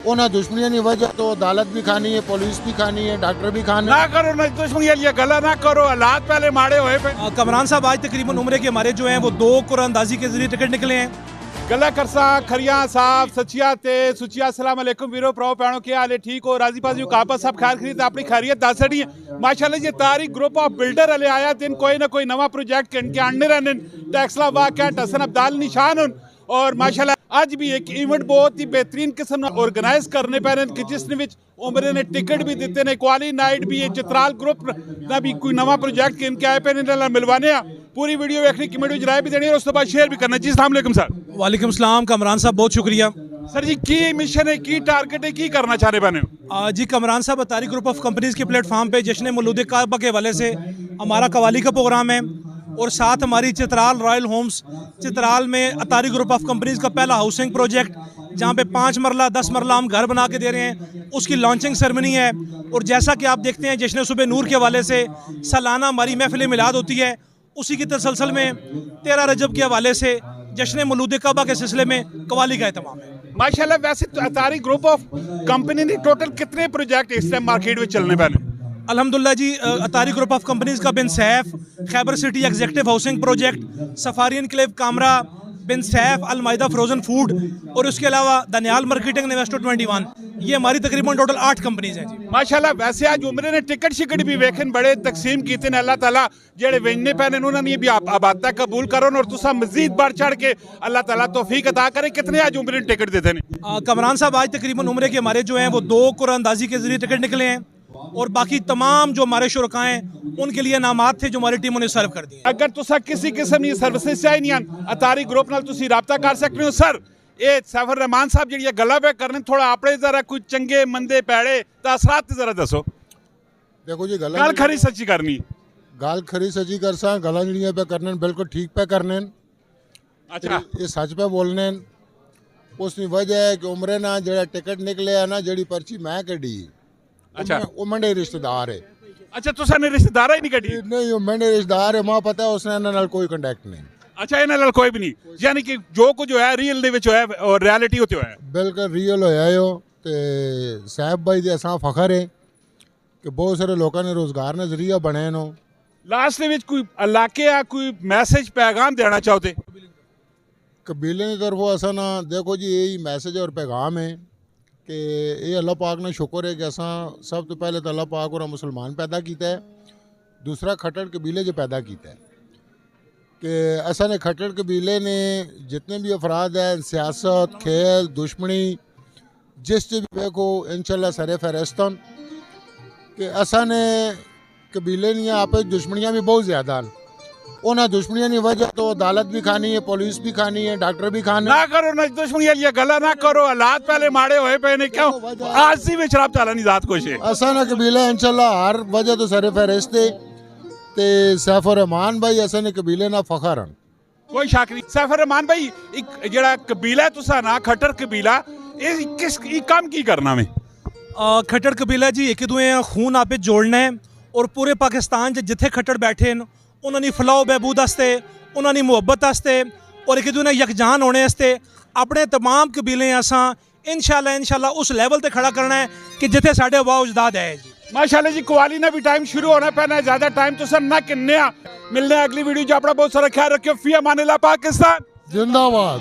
उन्हें दुश्मनी नहीं वजह तो अदालत भी खानी है, पुलिस भी खानी है, डॉक्टर भी खाना ना करो ना दुश्मनी, ये गला ना करो, हालात पहले माड़े हुए पे। कमरान साहब आज तकरीबन उम्रे के हमारे जो हैं वो 2 कुरानंदाजी के जरिए टिकट निकले हैं। गला करसा खरिया साहब सचिया ते सुचिया अस्सलाम वालेकुम वीरो प्रो पैणो के हाल है, ठीक हो राजी पाजी कापा सब खैर खरीद अपनी खैरियत दासड़ी है माशाल्लाह। ये तारीख ग्रुप ऑफ बिल्डर अले आया दिन कोई ना कोई नवा प्रोजेक्ट के आने रहने टैक्सला वाक़ हसन अब्दाल निशान और माशाल्लाह आज भी एक इवेंट बहुत ही बेहतरीन किस्म ऑर्गेनाइज करने पै रहे कि जिसने विच उमरे ने टिकट भी दिते ने, क्वाली नाइट भी, चित्राल ग्रुप ना भी कोई नवा प्रोजेक्ट के इनके आए पे मिलवाने आ। पूरी वीडियो देखने की वीडियो राय भी देनी और उसके बाद शेयर भी करना। जी अस्सलाम वालेकुम सर। वालेकुम सलाम कमरान साहब, बहुत शुक्रिया सर जी। की मिशन है, की टारगेट है, की करना चाह रहे बने? जी कमरान साहब, अतारी ग्रुप ऑफ कंपनीज के प्लेटफॉर्म पे जश्न मौलूद काबा के हवाले से हमारा कवाली का प्रोग्राम है और साथ हमारी चित्राल रॉयल होम्स चित्राल में अतारी ग्रुप ऑफ कंपनीज का पहला हाउसिंग प्रोजेक्ट जहाँ पे 5 मरला 10 मरला हम घर बना के दे रहे हैं, उसकी लॉन्चिंग सेरेमनी है। और जैसा कि आप देखते हैं जश्न सुबह नूर के हवाले से सालाना हमारी महफिल मिलाद होती है, उसी की तसलसल में 13 रजब के हवाले से जश्न मौलूद काबा के सिलसिले में कवाली का एहतमाम है माशाल्लाह। वैसे तो अतारी ग्रुप ऑफ कंपनी ने टोटल कितने प्रोजेक्ट इस टाइम मार्केट में चलने वाले? अल्हम्दुलिल्लाह जी, अतारी ग्रुप ऑफ कंपनीज का Bin Saif Khyber city executive housing project, safari enclave Kamra, Bin Saif Almaida frozen food और उसके अलावा दनियाल मार्केटिंग इन्वेस्टर 21, ये हमारी तकरीबन टोटल 8 कंपनीज हैं जी माशाल्लाह। वैसे आज उमरे ने टिकट शिकट भी वेखन बड़े तकसीम कीते ने, अल्लाह ताला जेड़े वेचने पैने उन्होंने भी आबादा कबूल करो और तुसा मजीद बढ़ चढ़ के अल्लाह ताला तौफीक अता करे। कितने आज उमरे ने टिकट देते हैं? कमरान साहब आज तकरीबन उम्रे के हमारे जो हैं वो 2 कुरानंदाजी के जरिए टिकट निकले हैं और बाकी तमाम जो हमारे शुरका हैं उनके लिए नामात थे जो हमारी टीमों ने सर्व कर दिए। अगर तुसा किसी किस्म की सर्विसेज चाहिए अतारी ग्रुप नाल तुसी राब्ता कर सकते हो। सर ये सैफुर रहमान साहब जी गला पे करने थोड़ा अपने जरा कोई चंगे मंदे पैड़े असरात जरा दसो। देखो जी, गल खरी सच्ची करनी, गाल खरी सची कर सा गला जड़ियां पे करने बिल्कुल ठीक पे करने। अच्छा, ये सच पे बोलने उसकी वजह है कि उमरे ना जेड़ा टिकट निकले है ना, जेड़ी पर्ची मैं कढ़ी, अच्छा वो मंडे रिश्तेदार है। अच्छा तुसा ने रिश्तेदार ही नहीं कटी? नहीं, वो मंडे रिश्तेदार है, मां पता है उसने इन्हां नाल कोई कांटेक्ट नहीं। अच्छा, इन्हां नाल कोई भी नहीं, यानी कि जो कुछ है रियल दे विच होया और रियलिटी होते होया बिल्कुल रियल होया यो। ते साहब भाई दे असां फखर है कि बहुत सारे लोगों ने रोजगार ने जरिया बने नो। लास्ट दे विच कोई इलाके आ कोई मैसेज पैगाम देना चाहते? कबीले की तरफों असा ना देखो जी, यही मैसेज और पैगाम है कि ये अल्लाह पाक ने शुक्र है कि असा सब तो पहले तो अल्लाह पाक और मुसलमान पैदा किया है, दूसरा खट्टर कबीले जो पैदा किया है कि असा ने खट्टर कबीले ने जितने भी अफराद हैं सियासत खेल दुश्मनी जिस भी देखो इंशाल्लाह सरे फहरिस्तन कि असा ने कबीले नहीं आप दुश्मनियाँ भी बहुत ज़्यादा हैं। उन्हें दुश्मनियाँ नहीं वजह तो अदालत भी खानी है, पुलिस भी खानी है, डॉक्टर भी खाने। ना करो ना दुश्मनी, ये गला ना करो, हालात पहले माड़े हुए पे ने क्यों आज सी में शराब चालानी जात कुछ है। असा ना कबीला इंशाल्लाह हर वजह तो सरे फहरिस्ते ते सैफुर रहमान भाई असा ने कबीले ना फखर हैं, कोई शक नहीं। सैफुर रहमान भाई एक जड़ा कबीला तुसा ना खट्टर कबीला किस काम की करना में? खट्टर कबीला जी एक दूए खून आपे जोड़ना है और पूरे पाकिस्तान च जिथे खट्टर बैठे न उन्होंने फलाह बहबूद आस्ते, उन्होंने मुहब्बत आस्ते और एक दूसरे यकजान होने आस्ते अपने तमाम कबीले असा इंशाल्लाह उस लेवल ते खड़ा करना है कि जिथे साढ़े वाह उजदाद है जी माशाल्लाह जी। कवाली ना भी टाइम शुरू होना पैना है, ज्यादा टाइम तो सर ना किन्ने मिलने अगली वीडियो जो अपना बहुत सारा ख्याल रखियो। फी अमानिल्लाह, पाकिस्तान जिंदाबाद।